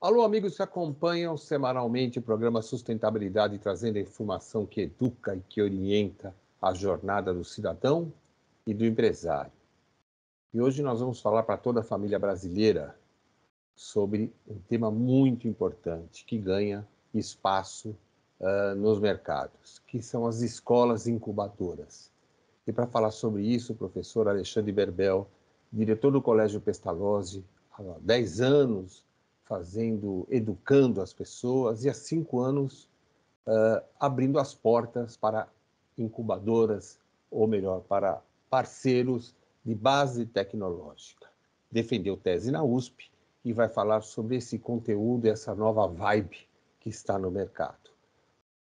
Alô, amigos que acompanham semanalmente o programa Sustentabilidade, trazendo a informação que educa e que orienta a jornada do cidadão e do empresário. E hoje nós vamos falar para toda a família brasileira sobre um tema muito importante que ganha espaço nos mercados, que são as escolas incubadoras. E para falar sobre isso, o professor Alexandre Berbel, diretor do Colégio Pestalozzi, há 10 anos, educando as pessoas, e há 5 anos abrindo as portas para incubadoras, ou melhor, para parceiros de base tecnológica. Defendeu tese na USP e vai falar sobre esse conteúdo, essa nova vibe que está no mercado.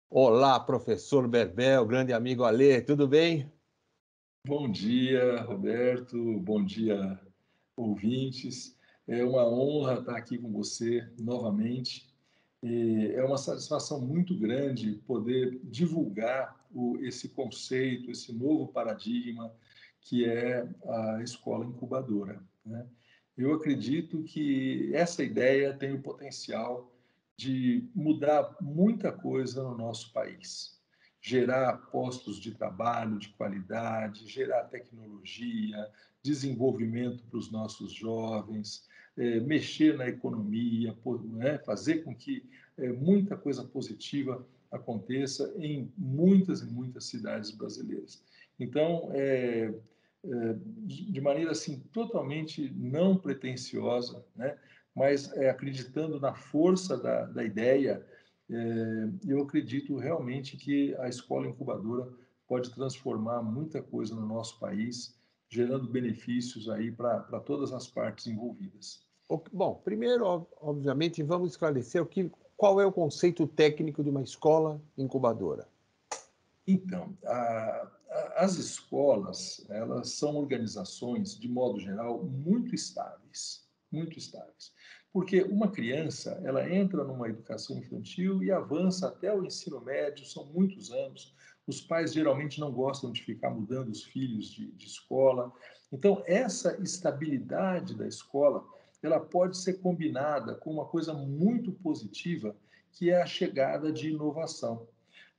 Olá, professor Berbel, grande amigo Alê, tudo bem? Bom dia, Roberto. Bom dia, ouvintes. É uma honra estar aqui com você novamente. É uma satisfação muito grande poder divulgar esse conceito, esse novo paradigma que é a escola incubadora, né? Eu acredito que essa ideia tem o potencial de mudar muita coisa no nosso país, gerar postos de trabalho de qualidade, gerar tecnologia, desenvolvimento para os nossos jovens, mexer na economia, fazer com que muita coisa positiva aconteça em muitas e muitas cidades brasileiras. Então, de maneira assim totalmente não pretensiosa, né? Mas acreditando na força da ideia, eu acredito realmente que a escola incubadora pode transformar muita coisa no nosso país, gerando benefícios aí para todas as partes envolvidas. Bom, primeiro, obviamente, vamos esclarecer qual é o conceito técnico de uma escola incubadora. Então, as escolas, elas são organizações, de modo geral, muito estáveis, muito estáveis. Porque uma criança, ela entra numa educação infantil e avança até o ensino médio, são muitos anos. Os pais geralmente não gostam de ficar mudando os filhos de escola. Então, essa estabilidade da escola, ela pode ser combinada com uma coisa muito positiva, que é a chegada de inovação.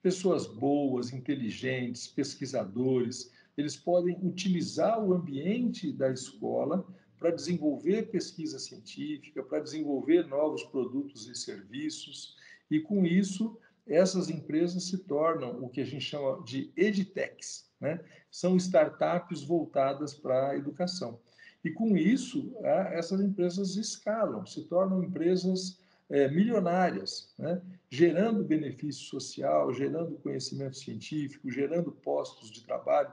Pessoas boas, inteligentes, pesquisadores, eles podem utilizar o ambiente da escola para desenvolver pesquisa científica, para desenvolver novos produtos e serviços, e com isso essas empresas se tornam o que a gente chama de edtechs, né? São startups voltadas para a educação. E com isso, essas empresas escalam, se tornam empresas milionárias, né? Gerando benefício social, gerando conhecimento científico, gerando postos de trabalho.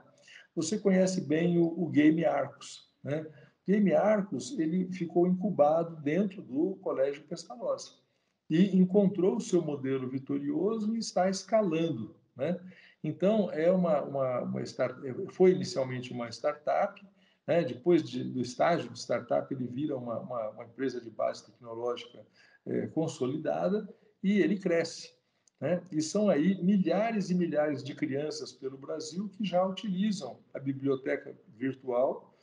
Você conhece bem o Game Arcos, né? Game Arcos, ele ficou incubado dentro do Colégio Pestalozzi e encontrou o seu modelo vitorioso e está escalando, né? Então, foi inicialmente uma startup, né? Depois do estágio de startup, ele vira uma empresa de base tecnológica consolidada e ele cresce, né? E são aí milhares e milhares de crianças pelo Brasil que já utilizam a biblioteca virtual,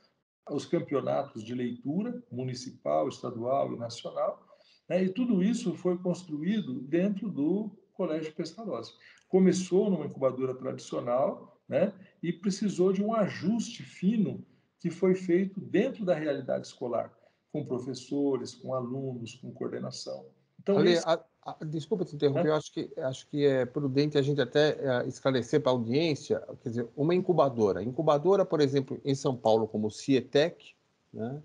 os campeonatos de leitura municipal, estadual e nacional, né? E tudo isso foi construído dentro do Colégio Pestalozzi. Começou numa incubadora tradicional, né? E precisou de um ajuste fino que foi feito dentro da realidade escolar, com professores, com alunos, com coordenação. Então, Ale, esse... desculpa te interromper, eu acho que é prudente a gente até esclarecer para a audiência, quer dizer, uma incubadora. Incubadora, por exemplo, em São Paulo, como o Cietec, né,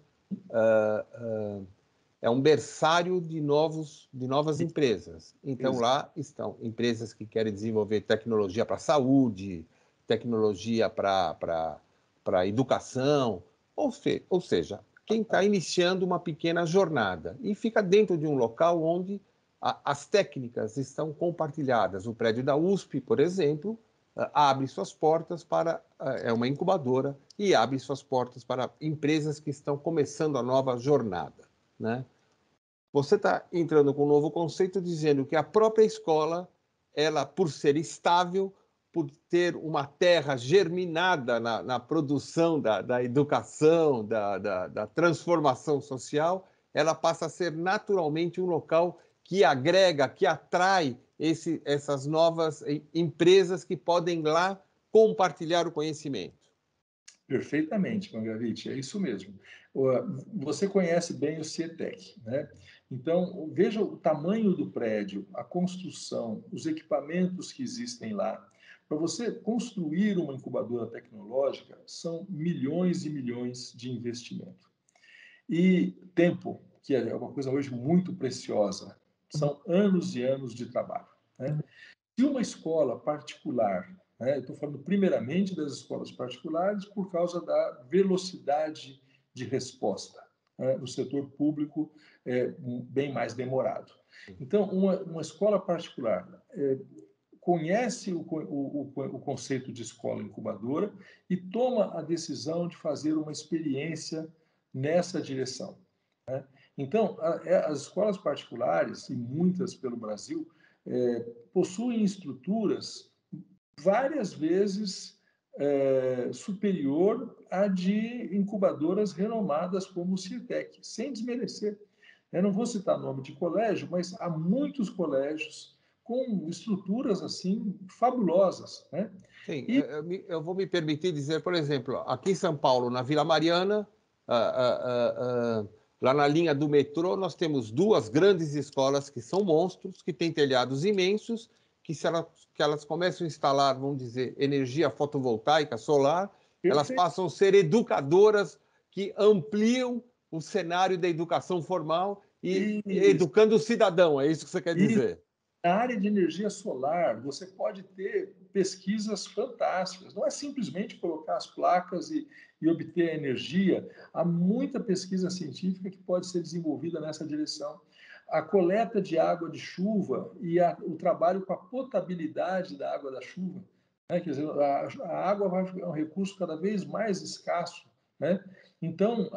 é um berçário de novas empresas. Então, lá estão empresas que querem desenvolver tecnologia para a saúde, tecnologia para a educação, ou seja, quem está iniciando uma pequena jornada e fica dentro de um local onde as técnicas estão compartilhadas. O prédio da USP, por exemplo, abre suas portas é uma incubadora e abre suas portas para empresas que estão começando a nova jornada, né? Você está entrando com um novo conceito dizendo que a própria escola, ela, por ser estável, por ter uma terra germinada na produção da educação, da transformação social, ela passa a ser naturalmente um local que agrega, que atrai essas novas empresas que podem lá compartilhar o conhecimento. Perfeitamente, Mangavite, é isso mesmo. Você conhece bem o CIETEC, né? Então, veja o tamanho do prédio, a construção, os equipamentos que existem lá. Para você construir uma incubadora tecnológica, são milhões e milhões de investimento. E tempo, que é uma coisa hoje muito preciosa, são anos e anos de trabalho, né? Se uma escola particular, né, eu estou falando primeiramente das escolas particulares por causa da velocidade de resposta, né, no setor público é bem mais demorado. Então, uma escola particular conhece o conceito de escola incubadora e toma a decisão de fazer uma experiência nessa direção, né? Então, as escolas particulares, e muitas pelo Brasil, possuem estruturas várias vezes superior à de incubadoras renomadas como o CIETEC, sem desmerecer. Eu não vou citar nome de colégio, mas há muitos colégios com estruturas assim fabulosas, né? Sim, E eu vou me permitir dizer, por exemplo, aqui em São Paulo, na Vila Mariana, lá na linha do metrô, nós temos duas grandes escolas que são monstros, que têm telhados imensos, que que elas começam a instalar, vamos dizer, energia fotovoltaica, solar, elas perfeito. passam a ser educadoras que ampliam o cenário da educação formal e Isso, educando o cidadão, é isso que você quer isso. dizer? Na área de energia solar, você pode ter pesquisas fantásticas. Não é simplesmente colocar as placas e obter a energia. Há muita pesquisa científica que pode ser desenvolvida nessa direção. A coleta de água de chuva e o trabalho com a potabilidade da água da chuva, né? Quer dizer, a água vai ficar um recurso cada vez mais escasso, né? Então,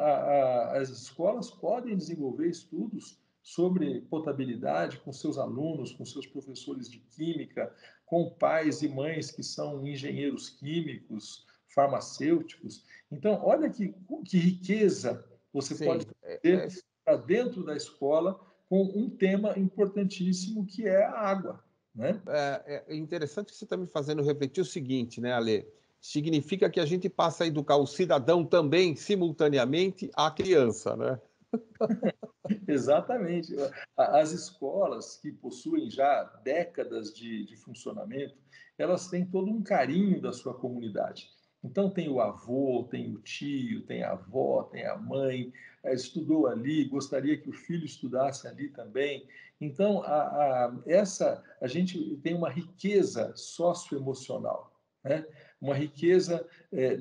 as escolas podem desenvolver estudos sobre potabilidade com seus alunos, com seus professores de química, com pais e mães que são engenheiros químicos, farmacêuticos. Então, olha que riqueza você pode Sim, ter para dentro da escola com um tema importantíssimo que é a água, né? é interessante que você está me fazendo refletir o seguinte, né, Ale? Significa que a gente passa a educar o cidadão também, simultaneamente, à criança, né? Exatamente. As escolas que possuem já décadas de funcionamento, elas têm todo um carinho da sua comunidade. Então, tem o avô, tem o tio, tem a avó, tem a mãe, estudou ali, gostaria que o filho estudasse ali também. Então, a gente tem uma riqueza socioemocional, né? Uma riqueza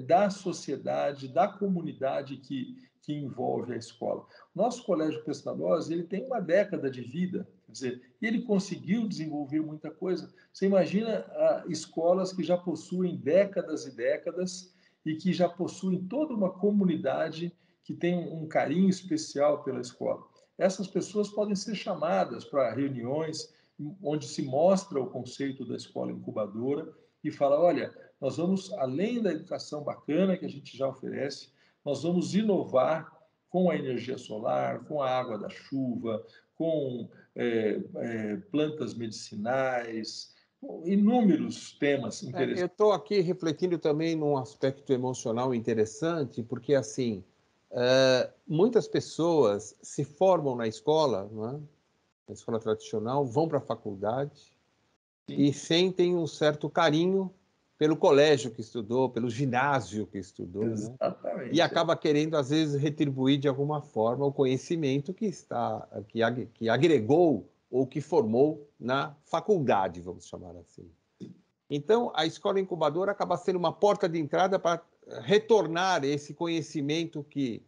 da sociedade, da comunidade que envolve a escola. Nosso Colégio Pestalozzi, ele tem uma década de vida, quer dizer, e ele conseguiu desenvolver muita coisa. Você imagina escolas que já possuem décadas e décadas e que já possuem toda uma comunidade que tem um carinho especial pela escola. Essas pessoas podem ser chamadas para reuniões onde se mostra o conceito da escola incubadora e fala, olha, nós vamos, além da educação bacana que a gente já oferece, nós vamos inovar com a energia solar, com a água da chuva, com plantas medicinais, com inúmeros temas Eu interessantes. estou aqui refletindo também num aspecto emocional interessante, porque, assim, muitas pessoas se formam na escola, né, na escola tradicional, vão para a faculdade e sentem um certo carinho pelo colégio que estudou, pelo ginásio que estudou, né? E Exatamente. acaba querendo, às vezes, retribuir de alguma forma o conhecimento que agregou ou que formou na faculdade, vamos chamar assim. Então, a escola incubadora acaba sendo uma porta de entrada para retornar esse conhecimento que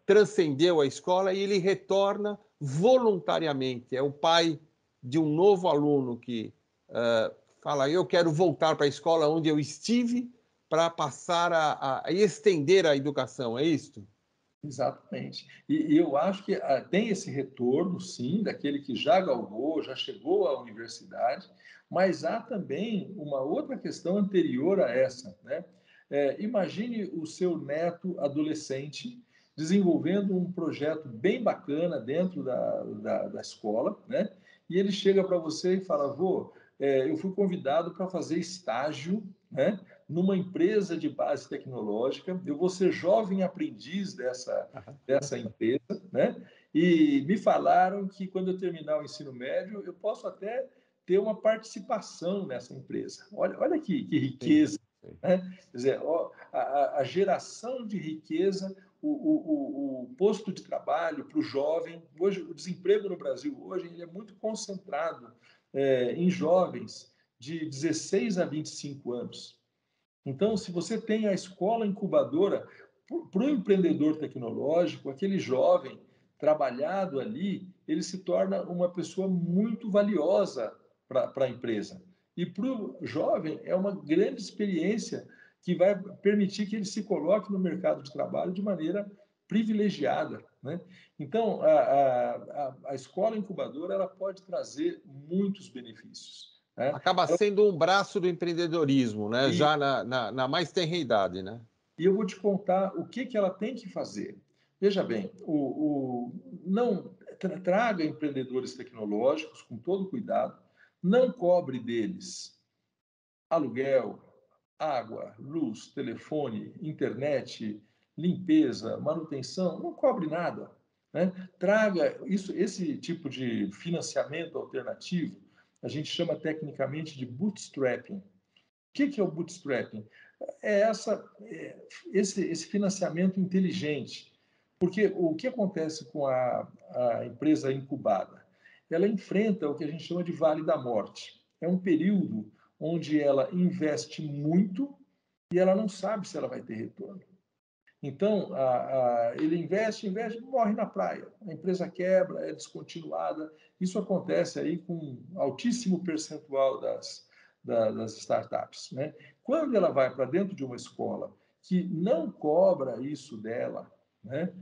transcendeu a escola e ele retorna voluntariamente. É o pai de um novo aluno que fala: eu quero voltar para a escola onde eu estive para passar a estender a educação, é isto? Exatamente. E eu acho que tem esse retorno, sim, daquele que já galgou, já chegou à universidade, mas há também uma outra questão anterior a essa, né? Imagine o seu neto adolescente desenvolvendo um projeto bem bacana dentro da escola, né? E ele chega para você e fala, vô, eu fui convidado para fazer estágio, né, numa empresa de base tecnológica, eu vou ser jovem aprendiz dessa empresa, né? E me falaram que quando eu terminar o ensino médio, eu posso até ter uma participação nessa empresa. Olha que Sim, riqueza, sim. né? Quer dizer, ó, a geração de riqueza, o posto de trabalho para o jovem. Hoje, o desemprego no Brasil hoje ele é muito concentrado em jovens de 16 a 25 anos. Então, se você tem a escola incubadora para o empreendedor tecnológico, aquele jovem trabalhado ali, ele se torna uma pessoa muito valiosa para a empresa. E para o jovem é uma grande experiência que vai permitir que ele se coloque no mercado de trabalho de maneira privilegiada, né? Então, a escola incubadora ela pode trazer muitos benefícios, né? Acaba Ela, sendo um braço do empreendedorismo, né? e Já na mais tenra idade, né? E eu vou te contar o que ela tem que fazer. Veja bem, não traga empreendedores tecnológicos com todo cuidado, não cobre deles aluguel, água, luz, telefone, internet, limpeza, manutenção, não cobre nada, né? Traga esse tipo de financiamento alternativo, a gente chama tecnicamente de bootstrapping. O que é o bootstrapping? Esse financiamento inteligente. Porque o que acontece com a empresa incubada? Ela enfrenta o que a gente chama de vale da morte. É um período onde ela investe muito e ela não sabe se ela vai ter retorno. Então, ele investe, morre na praia. A empresa quebra, é descontinuada. Isso acontece aí com altíssimo percentual das startups, né? Quando ela vai para dentro de uma escola que não cobra isso dela, né,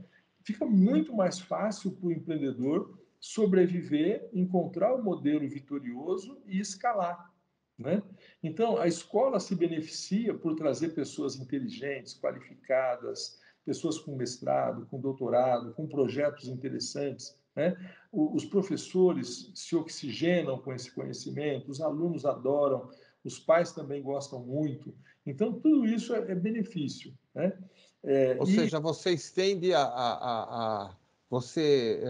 fica muito mais fácil para o empreendedor sobreviver, encontrar o modelo vitorioso e escalar, né? Então, a escola se beneficia por trazer pessoas inteligentes, qualificadas, pessoas com mestrado, com doutorado, com projetos interessantes, né? Os professores se oxigenam com esse conhecimento, os alunos adoram, os pais também gostam muito. Então, tudo isso é benefício, né? Ou seja, vocês tendem você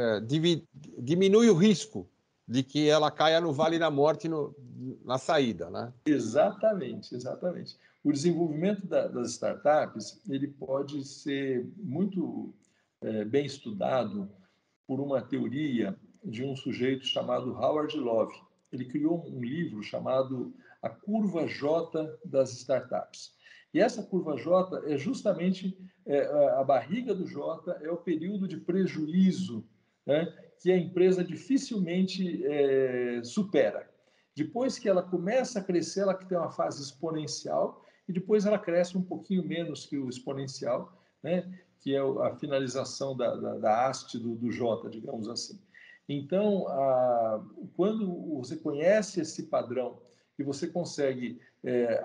diminui o risco de que ela caia no vale da morte na saída, né? Exatamente, exatamente. O desenvolvimento das startups ele pode ser muito bem estudado por uma teoria de um sujeito chamado Howard Love. Ele criou um livro chamado A Curva J das Startups. E essa curva J é justamente a barriga do J, é o período de prejuízo, né, que a empresa dificilmente supera. Depois que ela começa a crescer, ela tem uma fase exponencial e depois ela cresce um pouquinho menos que o exponencial, né? Que é a finalização da haste do J, digamos assim. Então, quando você conhece esse padrão e você consegue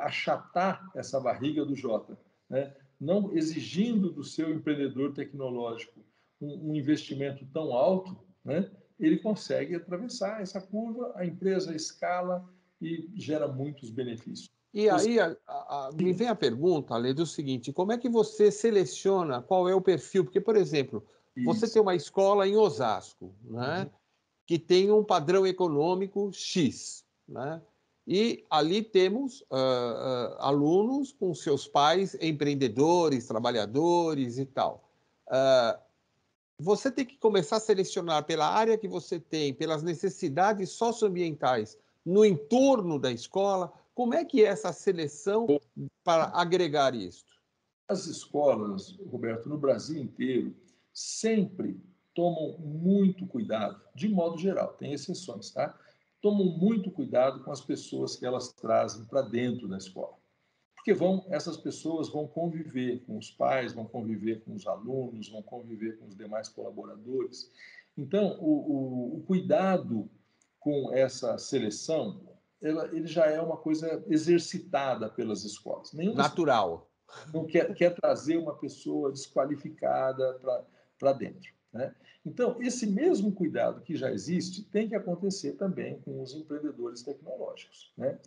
achatar essa barriga do J, né? Não exigindo do seu empreendedor tecnológico um investimento tão alto, né? Ele consegue atravessar essa curva, a empresa escala e gera muitos benefícios. E aí me vem a pergunta, Ale, do seguinte: como é que você seleciona qual é o perfil? Porque, por exemplo, você Isso. tem uma escola em Osasco, né, Uhum. que tem um padrão econômico X, né? E ali temos alunos com seus pais empreendedores, trabalhadores e tal. Você tem que começar a selecionar pela área que você tem, pelas necessidades socioambientais no entorno da escola. Como é que é essa seleção para agregar isto? As escolas, Roberto, no Brasil inteiro, sempre tomam muito cuidado, de modo geral, tem exceções, tá? Tomam muito cuidado com as pessoas que elas trazem para dentro da escola. Porque essas pessoas vão conviver com os pais, vão conviver com os alunos, vão conviver com os demais colaboradores. Então, o cuidado com essa seleção, ele já é uma coisa exercitada pelas escolas. Nenhuma escola Natural. não quer trazer uma pessoa desqualificada para dentro, né? Então, esse mesmo cuidado que já existe tem que acontecer também com os empreendedores tecnológicos, né?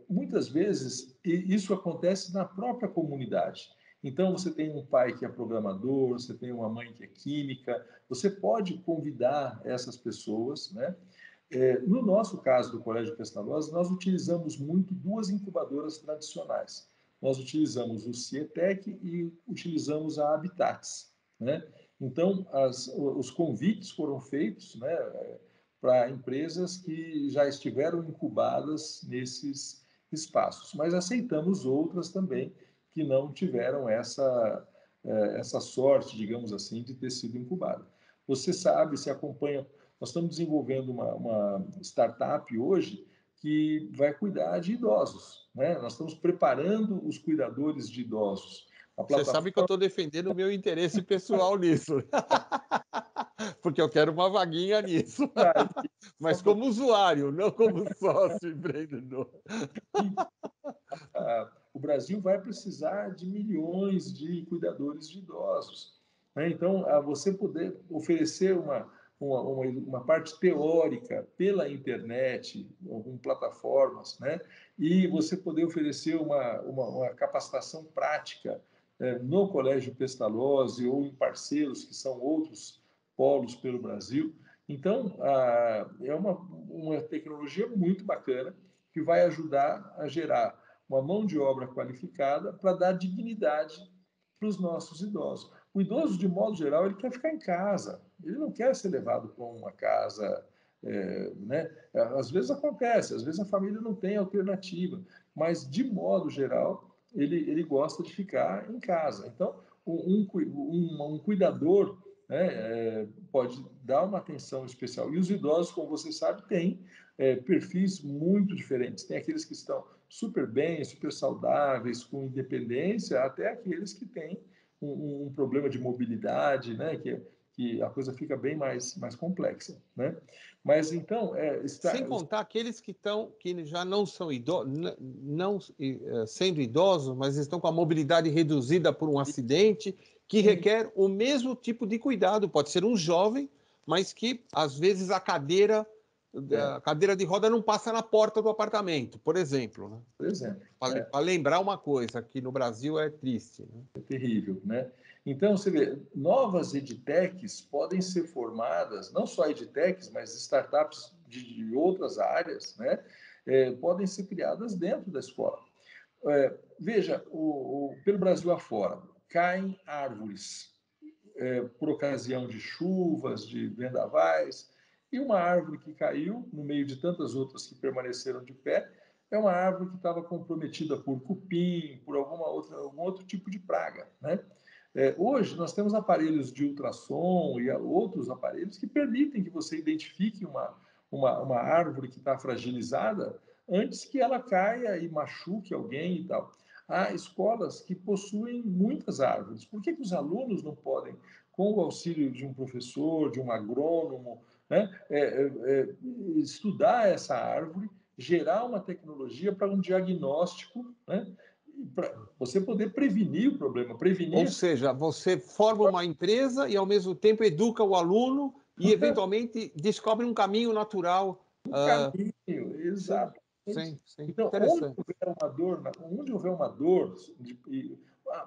Muitas vezes isso acontece na própria comunidade. Então, você tem um pai que é programador, você tem uma mãe que é química, você pode convidar essas pessoas, né? No nosso caso do Colégio Pestalozzi, nós utilizamos muito duas incubadoras tradicionais. Nós utilizamos o Cietec e utilizamos a Habitats, né? Então, os convites foram feitos, né, para empresas que já estiveram incubadas nesses espaços, mas aceitamos outras também que não tiveram essa sorte, digamos assim, de ter sido incubada. Você sabe, se acompanha, nós estamos desenvolvendo uma startup hoje que vai cuidar de idosos, né? Nós estamos preparando os cuidadores de idosos. A Você sabe que eu plataforma... estou defendendo o meu interesse pessoal nisso, porque eu quero uma vaguinha nisso, mas como usuário, não como sócio empreendedor. O Brasil vai precisar de milhões de cuidadores de idosos, né? Então, você poder oferecer uma parte teórica pela internet, com plataformas, né? E você poder oferecer uma capacitação prática no Colégio Pestalozzi ou em parceiros, que são outros polos pelo Brasil. Então, é uma tecnologia muito bacana que vai ajudar a gerar uma mão de obra qualificada para dar dignidade para os nossos idosos. O idoso, de modo geral, ele quer ficar em casa, ele não quer ser levado para uma casa, né? Às vezes acontece, às vezes a família não tem alternativa, mas, de modo geral, ele gosta de ficar em casa. Então, um cuidador, né, pode dar uma atenção especial. E os idosos, como você sabe, têm perfis muito diferentes. Tem aqueles que estão super bem, super saudáveis, com independência, até aqueles que têm um problema de mobilidade, né, que a coisa fica bem mais complexa, né? Mas então Sem contar aqueles que já não são idosos, não sendo idosos, mas estão com a mobilidade reduzida por um acidente, que requer o mesmo tipo de cuidado. Pode ser um jovem, mas que às vezes a cadeira de roda não passa na porta do apartamento, por exemplo, né? Por exemplo. Para lembrar uma coisa, que no Brasil é triste, né? É terrível, né? Então, você vê, novas edtechs podem ser formadas, não só edtechs, mas startups de outras áreas, né? Podem ser criadas dentro da escola. Veja, pelo Brasil afora, caem árvores por ocasião de chuvas, de vendavais, e uma árvore que caiu, no meio de tantas outras que permaneceram de pé, é uma árvore que estava comprometida por cupim, por algum outro tipo de praga, né? Hoje, nós temos aparelhos de ultrassom e outros aparelhos que permitem que você identifique uma árvore que está fragilizada antes que ela caia e machuque alguém e tal. Há escolas que possuem muitas árvores. Por que os alunos não podem, com o auxílio de um professor, de um agrônomo, né, estudar essa árvore, gerar uma tecnologia para um diagnóstico, né, para você poder prevenir o problema, Ou prevenir... seja, você forma uma empresa e, ao mesmo tempo, educa o aluno e, eventualmente, descobre um caminho natural. Um caminho, Sim, exatamente. sim, sim. Então, Interessante. onde houver uma dor,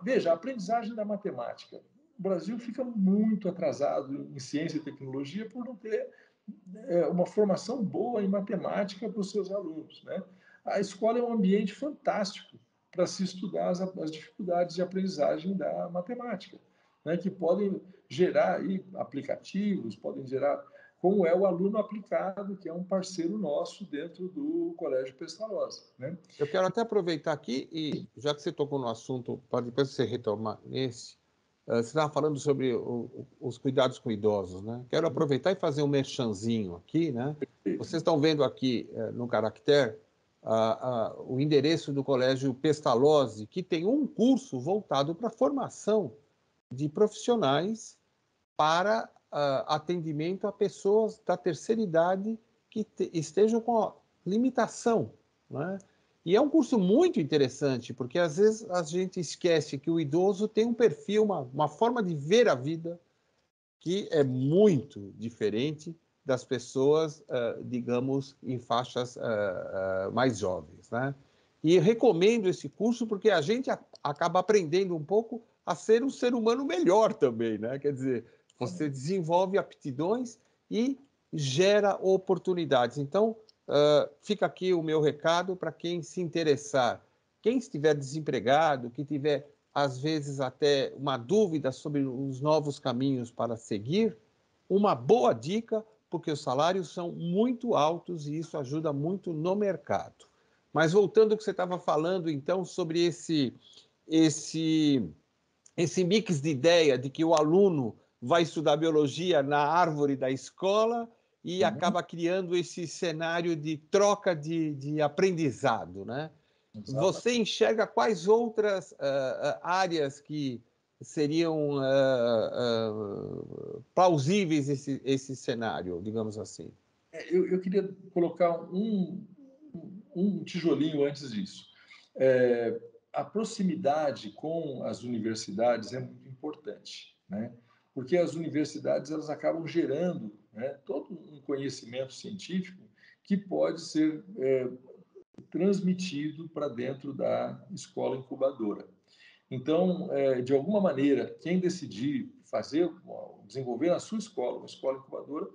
veja, a aprendizagem da matemática. O Brasil fica muito atrasado em ciência e tecnologia por não ter uma formação boa em matemática para os seus alunos, né? A escola é um ambiente fantástico para se estudar as dificuldades de aprendizagem da matemática, né? Que podem gerar aí aplicativos, podem gerar, como é o aluno aplicado, que é um parceiro nosso dentro do Colégio Pestalozzi, né? Eu quero até aproveitar aqui e, já que você tocou no assunto, para depois você retomar nesse, você estava falando sobre os cuidados com idosos, né? Quero aproveitar e fazer um merchanzinho aqui, né? Vocês estão vendo aqui no caractere o endereço do Colégio Pestalozzi, que tem um curso voltado para a formação de profissionais para atendimento a pessoas da terceira idade que estejam com limitação, né? E é um curso muito interessante, porque às vezes a gente esquece que o idoso tem um perfil, uma forma de ver a vida que é muito diferente das pessoas, digamos, em faixas mais jovens, né? E recomendo esse curso porque a gente acaba aprendendo um pouco a ser um ser humano melhor também, né? Quer dizer, você desenvolve aptidões e gera oportunidades. Então, fica aqui o meu recado para quem se interessar. Quem estiver desempregado, que tiver, às vezes, até uma dúvida sobre os novos caminhos para seguir, uma boa dica, porque os salários são muito altos e isso ajuda muito no mercado. Mas voltando ao que você estava falando, então, sobre esse mix de ideia de que o aluno vai estudar biologia na árvore da escola e Uhum. acaba criando esse cenário de troca de aprendizado, né? Você Exatamente. enxerga quais outras áreas que seriam plausíveis esse cenário, digamos assim? Eu queria colocar um tijolinho antes disso. A proximidade com as universidades é muito importante, né? Porque as universidades elas acabam gerando, né, todo um conhecimento científico que pode ser transmitido para dentro da escola incubadora. Então, de alguma maneira, quem decidir desenvolver na sua escola, uma escola incubadora,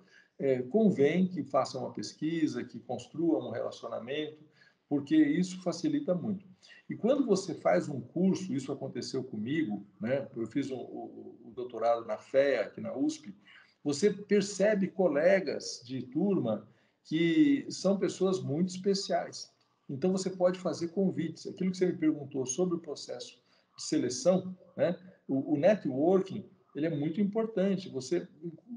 convém que faça uma pesquisa, que construa um relacionamento, porque isso facilita muito. E quando você faz um curso, isso aconteceu comigo, né? Eu fiz o doutorado na FEA, aqui na USP, você percebe colegas de turma que são pessoas muito especiais. Então, você pode fazer convites. Aquilo que você me perguntou sobre o processo de seleção, né? O networking ele é muito importante. Você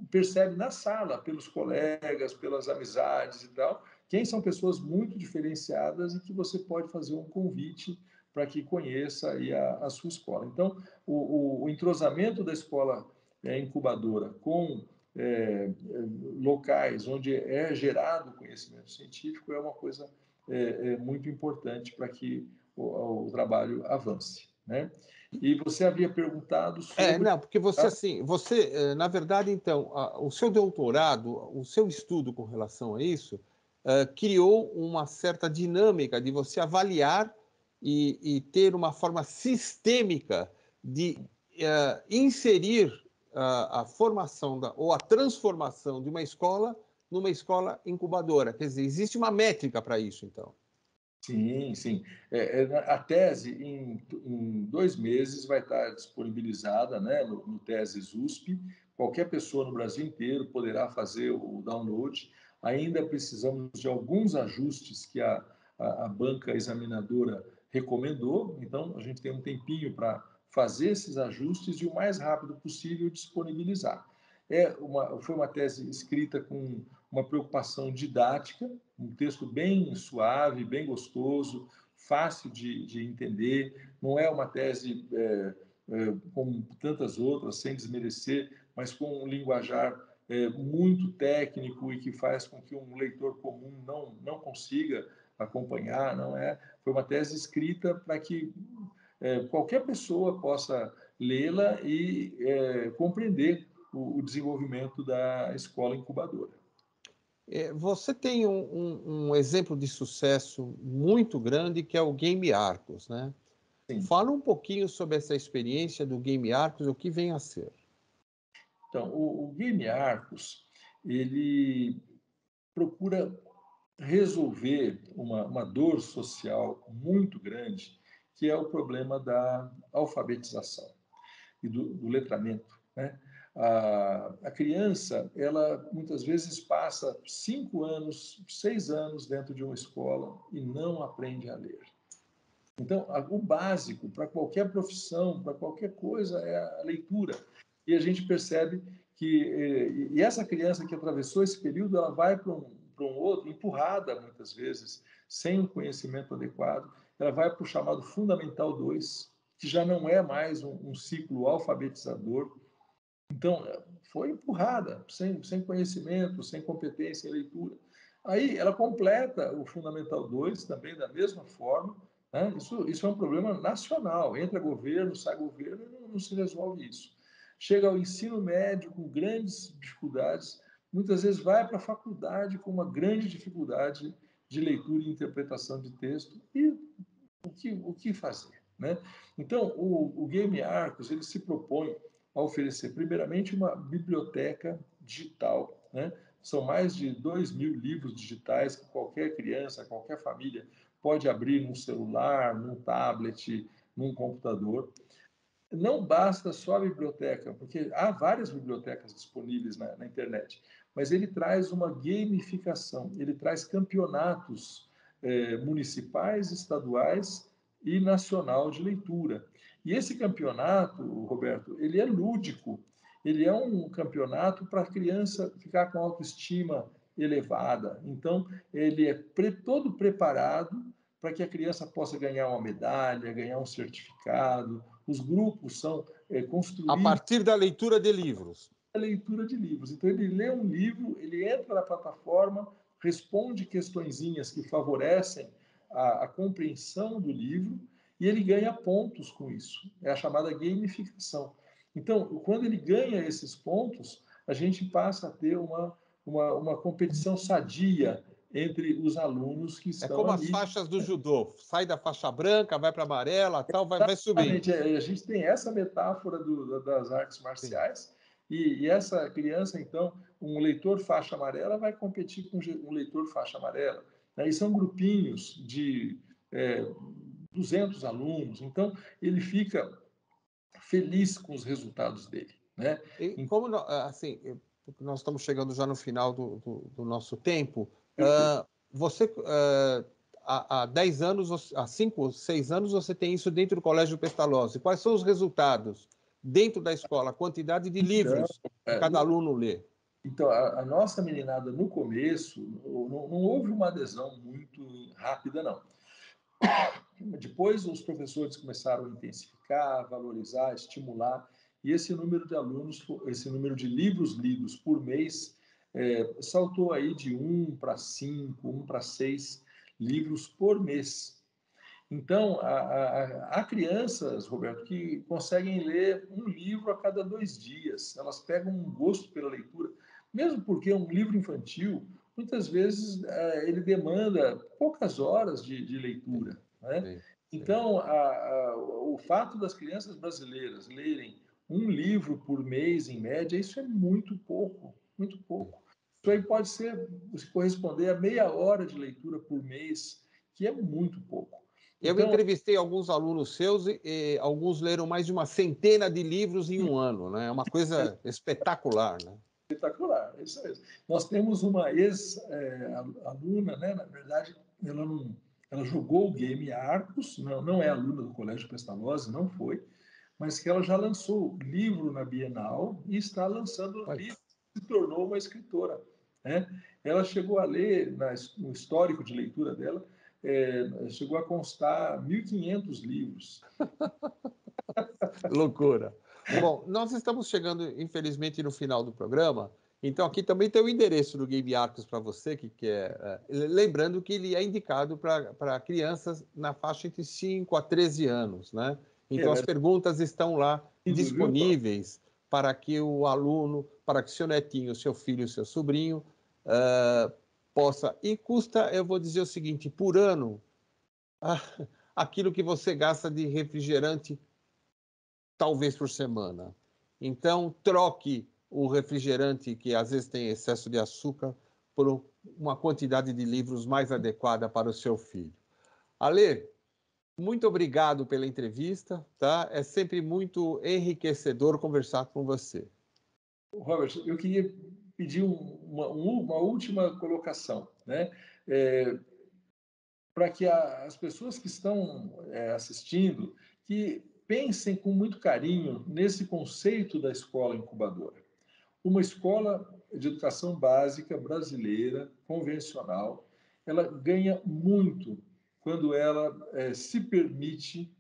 percebe na sala, pelos colegas, pelas amizades e tal, quem são pessoas muito diferenciadas e que você pode fazer um convite para que conheça aí a sua escola. Então, o entrosamento da escola incubadora com locais onde é gerado conhecimento científico é uma coisa muito importante para que o trabalho avance, né? E você havia perguntado sobre... Não, porque você, assim, na verdade, então, o seu doutorado, o seu estudo com relação a isso, criou uma certa dinâmica de você avaliar e ter uma forma sistêmica de inserir a formação ou a transformação de uma escola numa escola incubadora. Quer dizer, existe uma métrica para isso, então. Sim, sim. A tese, em 2 meses, vai estar disponibilizada, né, no Teses USP. Qualquer pessoa no Brasil inteiro poderá fazer o download. Ainda precisamos de alguns ajustes que a banca examinadora recomendou, então a gente tem um tempinho para fazer esses ajustes e o mais rápido possível disponibilizar. Foi uma tese escrita com uma preocupação didática, um texto bem suave, bem gostoso, fácil de entender. Não é uma tese como tantas outras, sem desmerecer, mas com um linguajar muito técnico e que faz com que um leitor comum não consiga acompanhar. Não é? Foi uma tese escrita para que qualquer pessoa possa lê-la e compreender o desenvolvimento da escola incubadora. Você tem um exemplo de sucesso muito grande que é o Game Arcos, né? Sim. Fala um pouquinho sobre essa experiência do Game Arcos, o que vem a ser. Então, o Game Arcos, ele procura resolver uma dor social muito grande, que é o problema da alfabetização e do letramento, né? A criança, ela muitas vezes passa 5 anos, 6 anos dentro de uma escola e não aprende a ler. Então, o básico para qualquer profissão, para qualquer coisa, é a leitura. E a gente percebe que essa criança que atravessou esse período, ela vai para um outro, empurrada muitas vezes, sem um conhecimento adequado, ela vai para o chamado Fundamental 2, que já não é mais um ciclo alfabetizador. Então, foi empurrada, sem conhecimento, sem competência em leitura. Aí ela completa o Fundamental 2 também da mesma forma, né? Isso é um problema nacional. Entra governo, sai governo, e não se resolve isso. Chega ao ensino médio com grandes dificuldades, muitas vezes vai para a faculdade com uma grande dificuldade de leitura e interpretação de texto. E o que fazer, né? Então, o Game Arcos ele se propõe a oferecer, primeiramente, uma biblioteca digital, né? São mais de 2.000 livros digitais que qualquer criança, qualquer família pode abrir num celular, num tablet, num computador. Não basta só a biblioteca, porque há várias bibliotecas disponíveis na internet, mas ele traz uma gamificação, ele traz campeonatos municipais, estaduais e nacional de leitura. E esse campeonato, Roberto, ele é lúdico, ele é um campeonato para a criança ficar com autoestima elevada. Então, ele é todo preparado para que a criança possa ganhar uma medalha, ganhar um certificado. Os grupos são A construídos partir da leitura de livros. a leitura de livros. Então, ele lê um livro, ele entra na plataforma, responde questõezinhas que favorecem a compreensão do livro e ele ganha pontos com isso. É a chamada gamificação. Então, quando ele ganha esses pontos, a gente passa a ter uma competição sadia entre os alunos que É estão como as ali. faixas do judô. Sai da faixa branca, vai para amarela, tal, vai subindo. Exatamente. A gente tem essa metáfora das artes Sim. marciais, e essa criança, então, um leitor faixa amarela vai competir com um leitor faixa amarela. E são grupinhos de 200 alunos, então ele fica feliz com os resultados dele. Né? E como assim, nós estamos chegando já no final do nosso tempo, Perfeito. você há 10 anos, há 5, 6 anos, você tem isso dentro do Colégio Pestalozzi. Quais são os resultados dentro da escola? A quantidade de Então, livros que cada aluno lê? Então, a nossa meninada, no começo, não houve uma adesão muito rápida, não. Depois, os professores começaram a intensificar, valorizar, estimular, e esse número de alunos, esse número de livros lidos por mês, saltou aí de 1 para 5, 1 para 6 livros por mês. Então, há crianças, Roberto, que conseguem ler um livro a cada 2 dias. Elas pegam um gosto pela leitura, mesmo porque um livro infantil, muitas vezes, ele demanda poucas horas de Sim, leitura. Né? sim, sim. Então, o fato das crianças brasileiras lerem um livro por mês, em média, isso é muito pouco, muito pouco. Isso aí pode corresponder a meia hora de leitura por mês, que é muito pouco. Eu Então, entrevistei alguns alunos seus e alguns leram mais de uma centena de livros em um ano, né? É uma é coisa espetacular, né? espetacular, é isso mesmo. Nós temos uma ex-aluna, né? Na verdade, ela jogou o game Arcos, não é aluna do Colégio Pestalozzi, não foi, mas que ela já lançou livro na Bienal e está lançando Olha, livro, se tornou uma escritora. Né? Ela chegou a ler, no histórico de leitura dela, chegou a constar 1.500 livros. loucura. Bom, nós estamos chegando, infelizmente, no final do programa. Então, aqui também tem o endereço do Game Arcos para você que quer. Lembrando que ele é indicado para crianças na faixa entre 5 a 13 anos, né? Então, as Mas perguntas estão lá lindo, viu, Paulo? disponíveis para que o aluno, para que seu netinho, seu filho, seu sobrinho possa. E custa, eu vou dizer o seguinte, por ano, aquilo que você gasta de refrigerante talvez por semana. Então, troque o refrigerante, que às vezes tem excesso de açúcar, por uma quantidade de livros mais adequada para o seu filho. Ale, muito obrigado pela entrevista, tá? É sempre muito enriquecedor conversar com você. Robert, eu queria pedir uma última colocação, né? Para que as pessoas que estão assistindo que pensem com muito carinho nesse conceito da escola incubadora. Uma escola de educação básica brasileira, convencional, ela ganha muito quando ela se permite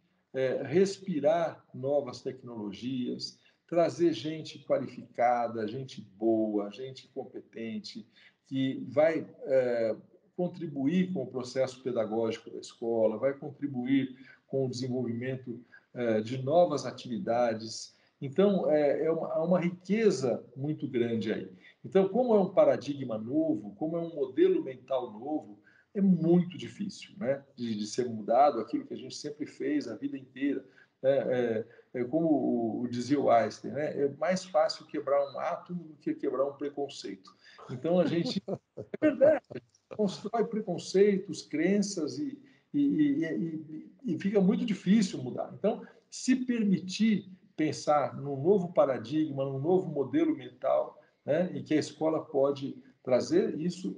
respirar novas tecnologias, trazer gente qualificada, gente boa, gente competente, que vai contribuir com o processo pedagógico da escola, vai contribuir com o desenvolvimento de novas atividades. Então, há uma riqueza muito grande aí. Então, como é um paradigma novo, como é um modelo mental novo, é muito difícil, né, de ser mudado, aquilo que a gente sempre fez a vida inteira. Como dizia o Einstein, né, é mais fácil quebrar um átomo do que quebrar um preconceito. Então, a gente, é verdade, constrói preconceitos, crenças e fica muito difícil mudar. Então, se permitir pensar num novo paradigma, num novo modelo mental, né, e que a escola pode trazer isso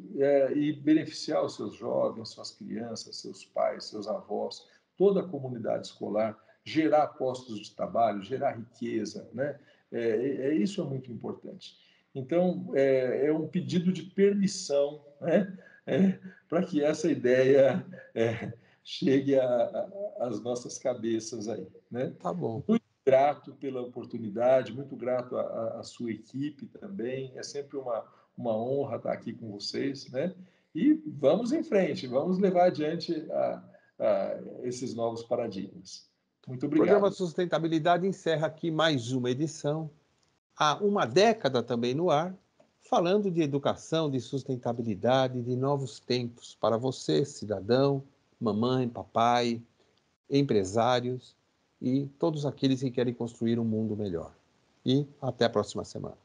e beneficiar os seus jovens, suas crianças, seus pais, seus avós, toda a comunidade escolar, gerar postos de trabalho, gerar riqueza, né? Isso é muito importante. Então, é um pedido de permissão, né? Para que essa ideia chegue às nossas cabeças aí, né? Tá bom. Muito grato pela oportunidade, muito grato à sua equipe também. É sempre uma honra estar aqui com vocês, né? E vamos em frente, vamos levar adiante esses novos paradigmas. Muito O programa obrigado. Sustentabilidade encerra aqui mais uma edição, há uma década também no ar, falando de educação, de sustentabilidade, de novos tempos para você, cidadão, mamãe, papai, empresários e todos aqueles que querem construir um mundo melhor. E até a próxima semana.